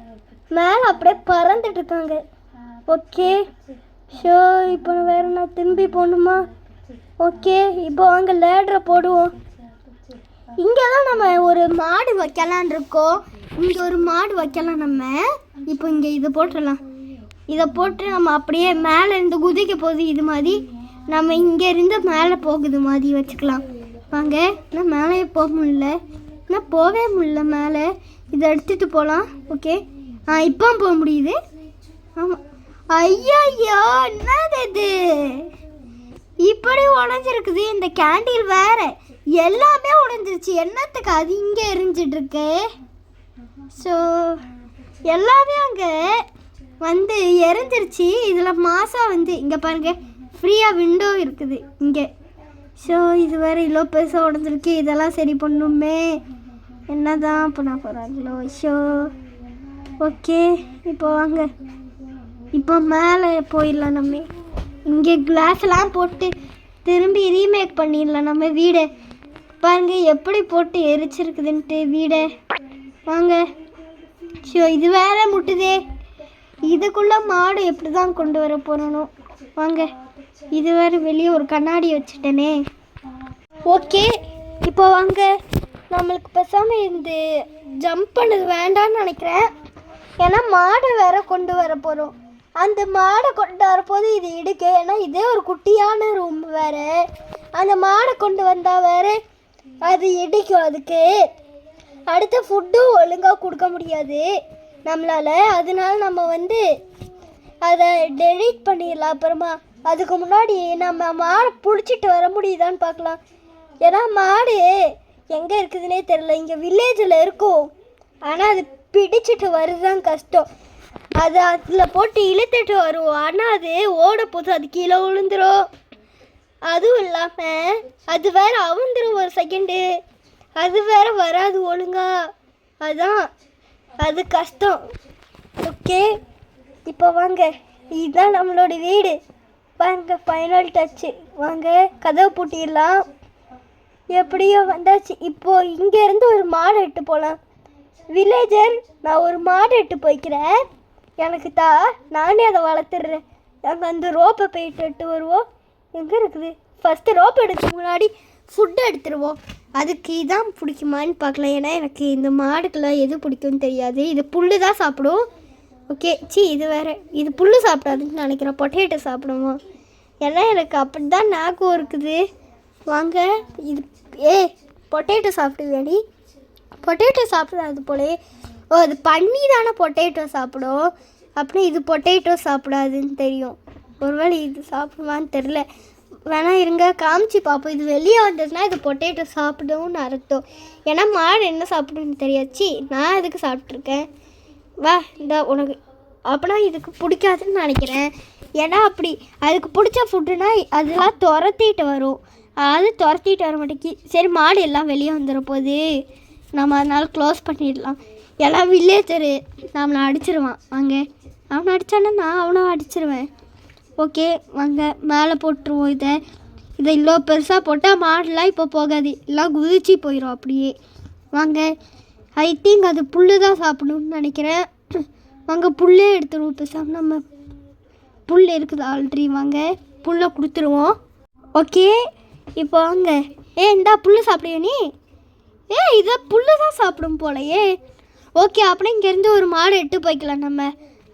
மேலே அப்படியே பறந்துட்டுருக்காங்க. ஓகே ஷோ இப்போ வேறு நான் திரும்பி போகணுமா? ஓகே இப்போ அங்கே லேடரை போடுவோம். இங்கே தான் நம்ம ஒரு மாடு வைக்கலான் இருக்கோம். இங்கே ஒரு மாடு வைக்கலாம் நம்ம. இப்போ இங்கே இதை போட்டுடலாம். இதை போட்டு நம்ம அப்படியே மேலே இருந்து குதிக்க போகுது இது மாதிரி நம்ம இங்கே இருந்து மேலே போகுது மாதிரி வச்சுக்கலாம். வாங்க நான் மேலே போக முடியல. நான் போகவே முடியல மேலே. இதை எடுத்துகிட்டு போகலாம். ஓகே இப்போ போக முடியுது. ஆமாம். ஐயோ என்னது இது இப்படி உடஞ்சிருக்குது. இந்த கேண்டில் வேற எல்லாமே உடஞ்சிருச்சு. என்னத்துக்கு அது இங்கே எரிஞ்சிட்ருக்கு? ஸோ எல்லாமே அங்கே வந்து எரிஞ்சிருச்சு. இதில் மாதம் வந்து இங்கே பாருங்கள் ஃப்ரீயாக விண்டோ இருக்குது இங்கே. ஸோ இது வேறு இவ்வளோ பெருசாக உடஞ்சிருக்கு. இதெல்லாம் சரி பண்ணுமே. என்ன தான் பண்ண போகிறாங்களோ. ஷோ ஓகே இப்போ வாங்க இப்போ மேலே போயிடலாம். நம்ம இங்கே கிளாஸ்லாம் போட்டு திரும்பி ரீமேக் பண்ணிடலாம் நம்ம வீடை. பாருங்கள் எப்படி போட்டு எரிச்சிருக்குதுன்ட்டு வீடை. வாங்க ஷோ இது வேற முட்டுதே. இதுக்குள்ளே மாடு எப்படி தான் கொண்டு வர போகிறணும். வாங்க இது வேறு வெளியே ஒரு கண்ணாடி வச்சுட்டேனே. ஓகே இப்போ வாங்க நம்மளுக்கு பேசாமல் இந்த ஜம்ப் பண்ணது வேண்டான்னு நினைக்கிறேன். ஏன்னா மாடை வேற கொண்டு வர போகிறோம். அந்த மாடை கொண்டு வரப்போது இது இடுக்கு. ஏன்னா இதே ஒரு குட்டியான ரூம் வேறு. அந்த மாடை கொண்டு வந்தால் வேறு அது இடிக்கும். அதுக்கு அடுத்த ஃபுட்டும் ஒழுங்காக கொடுக்க முடியாது நம்மளால். அதனால நம்ம வந்து அதை டெலீட் பண்ணிடலாம் அப்புறமா. அதுக்கு முன்னாடி நம்ம மாடை பிடிச்சிட்டு வர முடியுதான்னு பார்க்கலாம். ஏன்னா மாடு எங்கே இருக்குதுன்னே தெரில. இங்கே வில்லேஜில் இருக்கும். ஆனால் அது பிடிச்சிட்டு வருதுதான் கஷ்டம். அது அதில் போட்டு இழுத்துட்டு வருவோம். ஆனால் அது ஓட போது அது கீழே விழுந்துடும். அதுவும் இல்லாமல் அது வேறு அவுந்துடும் ஒரு செகண்டு. அது வேறு வராது ஒழுங்கா. அதுதான் அது கஷ்டம். ஓகே இப்போ வாங்க இதுதான் நம்மளோட வீடு. வாங்க ஃபைனல் டச்சு. வாங்க கதவை பூட்டிடலாம். எப்படியோ வந்தாச்சு. இப்போது இங்கேருந்து ஒரு மாடு எட்டு போகலாம். வில்லேஜர் நான் ஒரு மாடு எட்டு போய்க்கிறேன். எனக்கு நானே அதை வளர்த்துடுறேன். நாங்கள் அந்த ரோப்பை போயிட்டு எட்டு வருவோம். எங்கே இருக்குது? ஃபஸ்ட்டு ரோப் எடுத்துக்கு முன்னாடி ஃபுட்டு எடுத்துருவோம். அதுக்கு இதான் பிடிக்குமான்னு பார்க்கலாம். ஏன்னா எனக்கு இந்த மாடுக்கெல்லாம் எது பிடிக்கும்னு தெரியாது. இது புல் தான் சாப்பிடும். ஓகே இது வேறு இது புல் சாப்பிடாதுன்னு நினைக்கிறேன். பொட்டேட்டோ சாப்பிடுவோம். ஏன்னா எனக்கு அப்படி தான் ஞாபகம் இருக்குது. வாங்க இது பொட்டேட்டோ சாப்பிடுவேடி. பொட்டேட்டோ சாப்பிடாது போலே. ஓ அது பண்ணி தானே பொட்டேட்டோ சாப்பிடும். அப்படின்னா இது பொட்டேட்டோ சாப்பிடாதுன்னு தெரியும். ஒருவேளை இது சாப்பிடுவான்னு தெரில. வேணா இருங்க காமிச்சு பார்ப்போம். இது வெளியே வந்ததுன்னா இது பொட்டேட்டோ சாப்பிடும்னு அர்த்தம். ஏன்னா மாடு என்ன சாப்பிடுன்னு தெரியாச்சு. நான் இதுக்கு சாப்பிட்ருக்கேன். வா இந்த உனக்கு அப்படின்னா இதுக்கு பிடிக்காதுன்னு நினைக்கிறேன். ஏன்னா அப்படி அதுக்கு பிடிச்ச ஃபுட்டுனா அதெல்லாம் துரத்திட்டு வரும். அது துரத்திட்டு வர மாட்டேங்கி. சரி மாடு எல்லாம் வெளியே வந்துட போகுது. நம்ம அதனால் க்ளோஸ் பண்ணிடலாம். எல்லாம் வில்லேஜரு நம்மளை அடிச்சிருவான். வாங்க அவனை அடித்தானா நான் அவனை அடிச்சிருவேன். ஓகே வாங்க மேலே போட்டுருவோம். இதை இவ்வளோ பெருசாக போட்டால் மாடெலாம் இப்போ போகாது. எல்லாம் குதிச்சு போயிடும் அப்படியே. வாங்க ஐ திங்க் அது புல் தான் சாப்பிடணும்னு நினைக்கிறேன். வாங்க புல்லே எடுத்துருவோம். பேசாமல் நம்ம புல் இருக்குது ஆல்ரெடி. வாங்க புல்லை கொடுத்துருவோம். ஓகே இப்போ வாங்க இந்தா புல் சாப்பிடுவே நீ. இதை புல் தான் சாப்பிடும் போலையே. ஓகே அப்படின்னா இங்கேருந்து ஒரு மாடு எட்டு போய்க்கலாம். நம்ம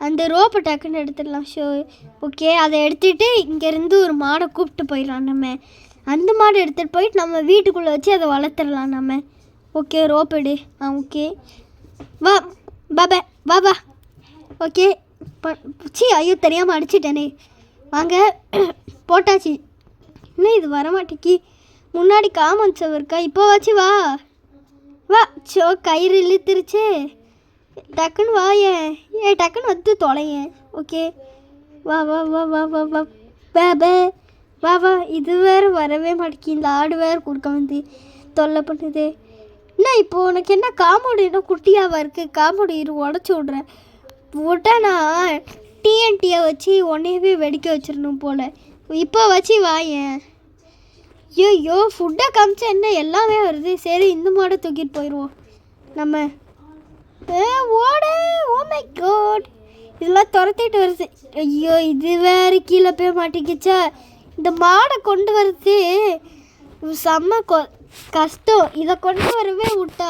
அந்த ரோப்பை டக்குன்னு எடுத்துடலாம். ஓகே அதை எடுத்துகிட்டு இங்கேருந்து ஒரு மாடை கூப்பிட்டு போயிடலாம். நம்ம அந்த மாடை எடுத்துகிட்டு போயிட்டு நம்ம வீட்டுக்குள்ளே வச்சு அதை வளர்த்துடலாம் நம்ம. ஓகே ரோப் எடு. ஓகே வா பாபா பாபா. ஓகே ஐயோ தெரியாமல் அடிச்சிட்டேனே. வாங்க போட்டாச்சு. இன்னும் இது வரமாட்டேக்கி. முன்னாடி காமன் சவ் இருக்கா. இப்போ வச்சு வா வா. கயிறு இழுத்துருச்சு. டக்குன்னு வாயேன். டக்குன்னு வந்து தொலையேன். ஓகே வா வா வா வா வா வா பேபே வா வா. இது வேறு வரவே மாட்டேங்கி. இந்த ஆடு வேறு கொடுக்க வந்து தொல்லை பண்ணுது. என்ன இப்போ உனக்கு என்ன காமெடி என்ன குட்டியாவா இருக்குது. காமெடி உடச்சி விட்றேன். விட்டா நான் டிஎன்டியை வச்சு உன்னையவே வெடிக்க வச்சிடணும் போல். இப்போ வச்சு வாயேன். ஐயோ ஃபுட்டை காமிச்சா என்ன எல்லாமே வருது. சரி இந்த மாடை தூக்கிட்டு போயிடுவோம் நம்ம. ஓடு. ஓ மை காட் இதெல்லாம் துரத்திட்டு வருது. ஐயோ இது வேறு கீழே போய் மாட்டிக்கிச்சா. இந்த மாடை கொண்டு வர்றது செம்ம கஷ்டம். இதை கொண்டு வரவே விட்டா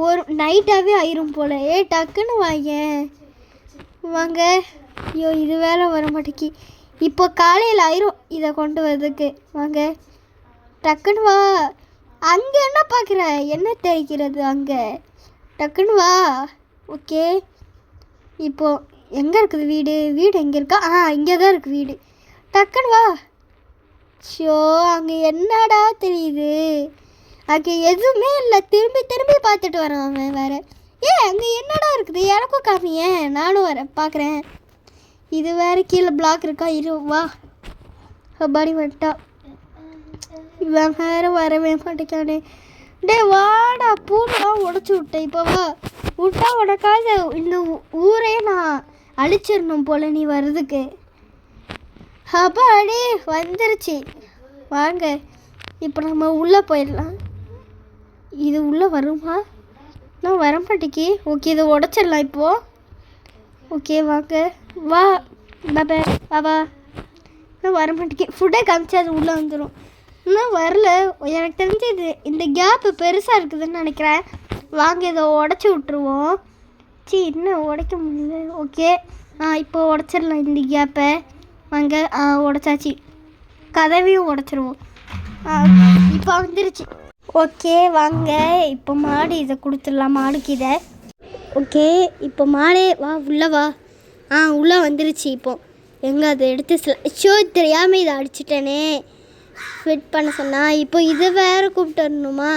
ஒரு நைட்டாகவே ஆயிரும் போல். டக்குன்னு வாயேன். வாங்க ஐயோ இது வேறு வர மாட்டேங்கி. இப்போ காலையில் ஆயிரும் இதை கொண்டு வரதுக்கு. வாங்க டக்குன்னு வா. அங்கே என்ன பார்க்குற. என்ன தெரிக்கிறது அங்கே. டக்குன்னு வா. ஓகே இப்போது எங்கே இருக்குது வீடு. வீடு எங்கே இருக்கா. இங்கே தான் இருக்குது வீடு. டக்குன்னு வா. அங்கே என்னடா தெரியுது. அங்கே எதுவுமே இல்லை. திரும்பி திரும்பி பார்த்துட்டு வரான் அவன் வேறு. அங்கே என்னடா இருக்குது. எனக்கும் காமியே நானும் வரேன் பார்க்குறேன். இது வேறு கீழே பிளாக் இருக்கா. இரு வா. பாடி வந்துட்டா. இவன் வேறு வரவே மாட்டேக்கானே. வாடா பூலாம் உடச்சி விட்டேன். இப்போ வா விட்டா உனக்காக இந்த ஊரே நான் அழிச்சிடணும் போல் நீ வர்றதுக்கு. அப்பாடி வந்துருச்சு. வாங்க இப்போ நம்ம உள்ளே போயிடலாம். இது உள்ளே வருமா. நான் வர மாட்டேக்கி. ஓகே இதை உடச்சிடலாம் இப்போது. ஓகே வாங்க வா பாபா பாபா. நான் வர மாட்டேக்கி. ஃபுட்டை காமிச்சு அது உள்ளே வந்துடும். இன்னும் வரல. எனக்கு தெரிஞ்சு இது இந்த கேப்பு பெருசாக இருக்குதுன்னு நினைக்கிறேன். வாங்க இதை உடச்சி விட்ருவோம். இன்னும் உடைக்க முடியல. ஓகே இப்போ உடச்சிடலாம் இந்த கேப்பை. வாங்க உடச்சாச்சு. கதவையும் உடச்சிருவோம். இப்போ வந்துருச்சு. ஓகே வாங்க இப்போ மாடு இதை கொடுத்துடலாம். மாடுக்கு இதை. ஓகே இப்போ மாடே வா உள்ளே வா. உள்ளே வந்துருச்சு. இப்போது எங்கே அதை எடுத்து தெரியாமல் இதை அடிச்சிட்டேனே. ஃபிட் பண்ண சொன்னால் இப்போ இது வேறு கூப்பிட்டு வரணுமா.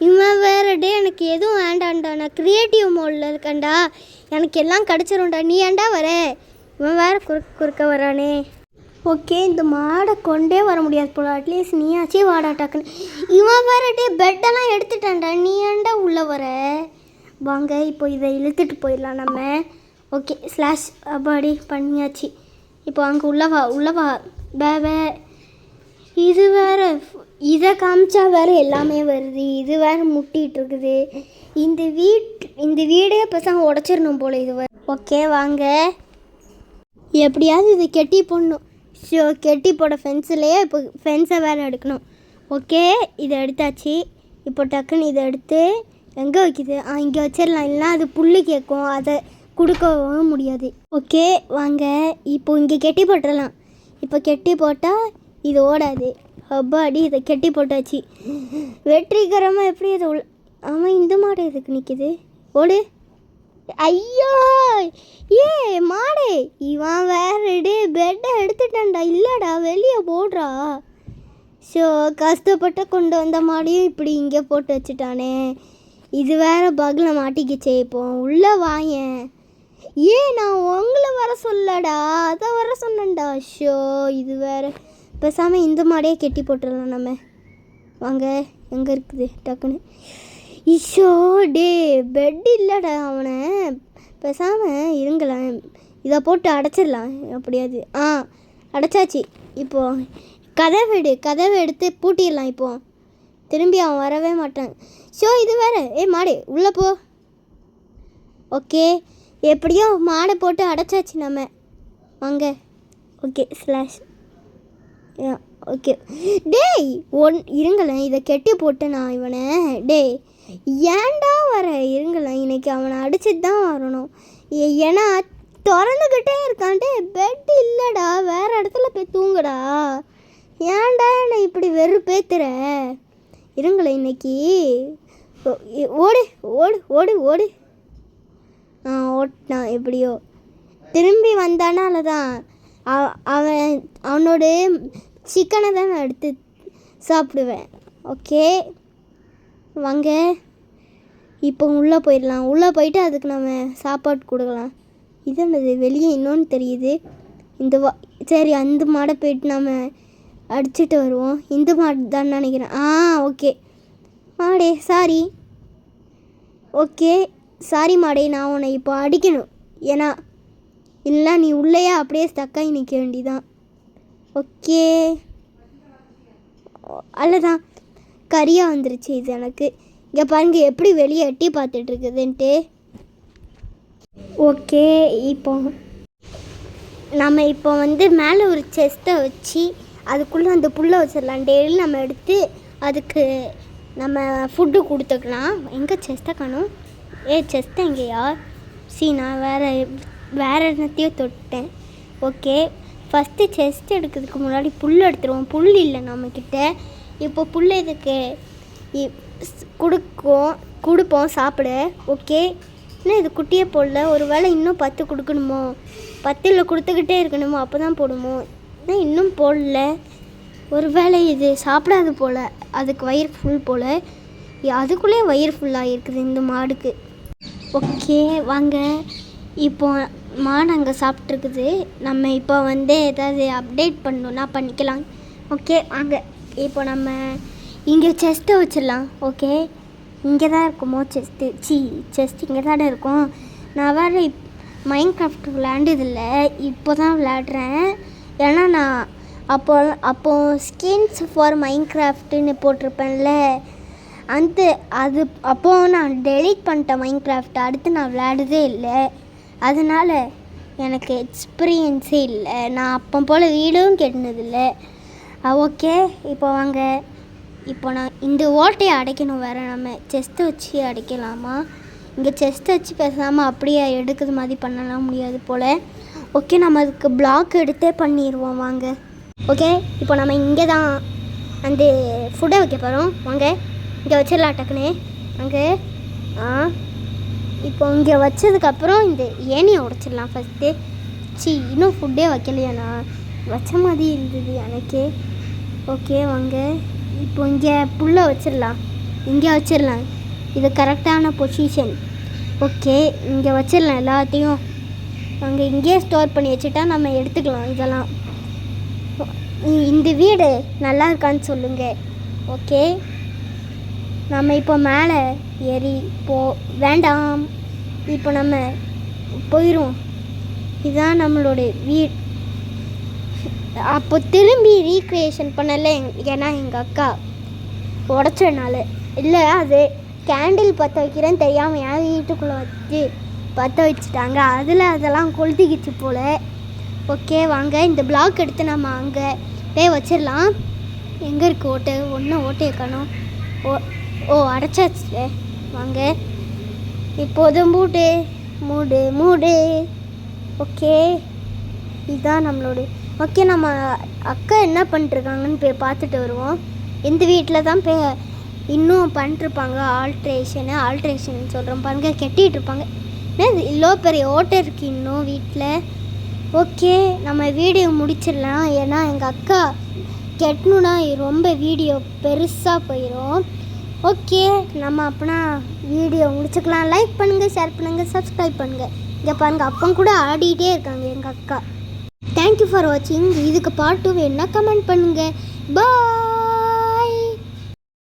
இவன் வேறு எனக்கு எதுவும் வேண்டாண்டா. நான் க்ரியேட்டிவ் மோடில் இருக்கேன்டா. எனக்கு எல்லாம் கிடச்சிரும்டா. நீ ஏன்டா வர. இவன் வேறு குறுக்க வரானே. ஓகே இந்த மாடை கொண்டே வர முடியாது போல. அட்லீஸ்ட் நீயாச்சே வாடா டக்குன்னு. இவன் வேறு பெட்டெல்லாம் எடுத்துட்டான்டா. நீ ஏன்டா உள்ளே வர. வாங்க இப்போ இதை இழுத்துட்டு போயிடலாம் நம்ம. ஓகே ஸ்லாஷ் அப்பாடி பண்ணியாச்சு. இப்போ அங்கே உள்ளவா உள்ளவா பேபே. இது வேறு இதை காமிச்சா வேறு எல்லாமே வருது. இது வேறு முட்டிகிட்டு இருக்குது. இந்த வீடே பசங்க உடச்சிடணும் போல் இது வேறு. ஓகே வாங்க எப்படியாவது இதை கெட்டி போடணும். கெட்டி போட ஃபென்ஸ்லேயே இப்போ ஃபென்ஸை வேறு எடுக்கணும். ஓகே இதை எடுத்தாச்சு. இப்போ டக்குன்னு இதை எடுத்து எங்கே வைக்கிது. இங்கே வச்சிடலாம். இல்லைனா அது புல் கேட்கும். அதை கொடுக்கவும் முடியாது. ஓகே வாங்க இப்போ இங்கே கெட்டி போட்டுடலாம். இப்போ கெட்டி போட்டால் இது ஓடாது. அப்பாடி இதை கெட்டி போட்டாச்சு. வெற்றிகரமாக எப்படி அதை ஆமாம், இந்த மாடு எதுக்கு நிற்கிது? ஓடு. ஐயோ ஏ மாடே, இவன் வேறடே பெட்டை எடுத்துட்டான்டா. இல்லைடா, வெளியே போடுறா. ஸோ கஷ்டப்பட்டு கொண்டு வந்த மாடையும் இப்படி இங்கே போட்டு வச்சுட்டானே. இது வேற பக்கில் மாட்டிக்கிச்சே. இப்போ உள்ளே வாயேன். நான் உங்களை வர சொல்லடா, அதை வர சொன்னேன்டா. ஷோ இது வேற. பேசாமல் இந்த மாடையே கெட்டி போட்டுடலாம் நம்ம. வாங்க, எங்கே இருக்குது டக்குன்னு. இஷோ டே, பெட் இல்லைடா. அவனை பேசாமல் இருங்களேன், இதை போட்டு அடைச்சிடலாம் எப்படியாவது. அடைச்சாச்சு. இப்போது கதவை எடுத்து பூட்டிடலாம். இப்போது திரும்பி அவன் வரவே மாட்டான். ஷோ இது வேறு. மாடு உள்ளே போ. ஓகே, எப்படியோ மாடை போட்டு அடைச்சாச்சு நம்ம. வாங்க. Okay slash. ஓகே டேய் இருங்களேன், இதை கெட்டி போட்டு நான் இவனை. டேய் ஏன்டா வர? இருங்களேன், இன்னைக்கு அவனை அடிச்சுட்டு தான் வரணும். ஏன்னா திறந்துக்கிட்டே இருக்கான்ட்டு. பெட் இல்லைடா, வேறு இடத்துல போய் தூங்குடா. ஏன்டா என்னை இப்படி வெறுப்பேத்துற? இருங்களேன், இன்னைக்கு ஓடு ஓடு ஓடு ஓடு. ஓட்டான் எப்படியோ. திரும்பி வந்தானால தான் அவனோட சிக்கனை தான் நான் எடுத்து சாப்பிடுவேன். ஓகே வாங்க, இப்போ உள்ளே போயிடலாம். உள்ளே போயிட்டு அதுக்கு நம்ம சாப்பாடு கொடுக்கலாம். இது என்னது வெளியே இன்னொன்று தெரியுது. சரி, அந்த மாடை போயிட்டு நம்ம அடிச்சுட்டு வருவோம். இந்த மாடு தான் நினைக்கிறேன். ஓகே மாடே, சாரி. ஓகே சாரி மாடே, நான் உன்னை இப்போ அடிக்கணும். ஏன்னா இல்லை, நீ உள்ளேயே அப்படியே ஸ்டக்காகி நிற்க வேண்டிதான். ஓகே அல்லதான் கரியாக வந்துருச்சு இது எனக்கு. இங்கே பாருங்க எப்படி வெளியே எட்டி பார்த்துட்ருக்குதுன்ட்டு. ஓகே, இப்போ நம்ம இப்போ மேலே ஒரு செஸ்ட்டை வச்சு அதுக்குள்ளே அந்த புல்லை வச்சிடலாம். டெய்லி நம்ம எடுத்து அதுக்கு நம்ம ஃபுட்டு கொடுத்துக்கலாம். எங்கே செஸ்ட்டை காணும்? செஸ்ட்டை எங்கேயா? நான் வேறு என்னத்தையோ தொட்டேன். ஓகே, ஃபஸ்ட்டு செஸ்ட் எடுக்கிறதுக்கு முன்னாடி புல் எடுத்துருவோம். புல் இல்லை நம்மக்கிட்ட. இப்போ புல் இதுக்கு கொடுப்போம் சாப்பிட. ஓகே, இன்னும் இது குட்டியே போடல. ஒரு வேளை இன்னும் 10 கொடுக்கணுமோ? 10 கொடுத்துக்கிட்டே இருக்கணுமோ? அப்போ தான் போடுமோ? இன்னும் போடல. ஒரு வேளை இது சாப்பிடாது போல், அதுக்கு வயிறு ஃபுல் போல். அதுக்குள்ளேயே வயிறு ஃபுல்லாக இருக்குது இந்த மாடுக்கு. ஓகே வாங்க, இப்போ மாடு அங்கே சாப்பிட்ருக்குது. நம்ம இப்போ ஏதாவது அப்டேட் பண்ணணுன்னா பண்ணிக்கலாம். ஓகே வாங்க, இப்போ நம்ம இங்கே செஸ்ட்டை வச்சிடலாம். ஓகே, இங்கே தான் இருக்குமோ செஸ்ட் இங்கே தானே இருக்கும். நான் வேறு மைன்கிராஃப்ட் விளையாண்டதில்லை, இப்போ தான் விளையாடுறேன். ஏன்னா நான் அப்போது ஸ்கின்ஸ் ஃபார் மைன்கிராஃப்ட்டுன்னு போட்டிருப்பேன்ல, அப்போது நான் டெலீட் பண்ணிட்டேன் மைன்கிராஃப்ட். அடுத்து நான் விளையாடுதே இல்லை. அதனால் எனக்கு எக்ஸ்பீரியன்ஸே இல்லை. நான் அப்போ போல் வீடும் கெட்டினதில்லை. ஓகே, இப்போ வாங்க, இப்போ நான் இந்த ஓட்டையை அடைக்கணும். வேறு நம்ம செஸ்ட்டை வச்சு அடைக்கலாமா? இங்கே செஸ்ட்டை வச்சு பேசாமல் அப்படியே எடுக்கிறது மாதிரி பண்ணலாம் முடியாது போல். ஓகே, நம்ம அதுக்கு பிளாக் எடுத்தே பண்ணிடுவோம். வாங்க. ஓகே, இப்போ நம்ம இங்கே தான் அந்த ஃபுட்டை வைக்க போகிறோம். வாங்க, இங்கே வச்சிடலாம் டக்குன்னு. அங்கே இப்போ இங்கே வச்சதுக்கப்புறம் இந்த ஏனியை உடைச்சிடலாம் ஃபஸ்ட்டு. இன்னும் ஃபுட்டே வைக்கலையா? நான் வச்ச மாதிரி இருந்தது எனக்கு. ஓகே வாங்க, இப்போ இங்கே புல்லை வச்சிடலாம். இங்கே வச்சிடலாம், இது கரெக்டான பொசிஷன். ஓகே, இங்கே வச்சிடலாம் எல்லாத்தையும். அங்கே இங்கேயே ஸ்டோர் பண்ணி வச்சுட்டா நம்ம எடுத்துக்கலாம் இதெல்லாம். இந்த வீடு நல்லா இருக்கான்னு சொல்லுங்கள். ஓகே, நம்ம இப்போ மேலே ஏறி வேண்டாம், இப்போ நம்ம போயிடுவோம். இதுதான் நம்மளோட வீடு. அப்போ திரும்பி ரீக்ரியேஷன் பண்ணலை, ஏன்னா எங்கள் அக்கா உடச்சனால. இல்லை, அது கேண்டில் பற்ற வைக்கிறேன்னு தெரியாமல் என் வீட்டுக்குள்ளே வச்சு பற்ற வச்சுட்டாங்க. அதெல்லாம் கொளுத்திக்கிச்சு போல். ஓகே வாங்க, இந்த பிளாக் எடுத்து நம்ம அங்கே போய் வச்சிடலாம். எங்கே இருக்குது ஓட்டை? ஒன்றும் ஓட்டையை காணோம். அடைச்சாச்சு. வாங்க, இப்போதும் மூடு. ஓகே, இதுதான் நம்மளோட ஓகே, நம்ம அக்கா என்ன பண்ணிட்டுருக்காங்கன்னு போய் பார்த்துட்டு வருவோம். இந்த வீட்டில் தான் போய் இன்னும் பண்ணிட்டுருப்பாங்க. ஆல்ட்ரேஷன் சொல்கிறோம் பாருங்க, கட்டிகிட்டு இருப்பாங்க. இவ்வளோ பெரிய ஓட்டை இருக்குது இன்னும் வீட்டில். ஓகே, நம்ம வீடியோ முடிச்சிடலாம். ஏன்னா எங்கள் அக்கா கெட்டணுன்னா ரொம்ப வீடியோ பெருசாக போயிடும். ஓகே, நம்ம அப்போனா வீடியோ முடிச்சுக்கலாம். லைக் பண்ணுங்கள், ஷேர் பண்ணுங்கள், சப்ஸ்கிரைப் பண்ணுங்கள். இங்கே பாருங்கள், அப்போ கூட ஆடிக்கிட்டே இருக்காங்க எங்கள் அக்கா. தேங்க்யூ ஃபார் வாட்சிங். இதுக்கு பார்ட் 2 வேணுன்னா கமெண்ட் பண்ணுங்கள். பாய்.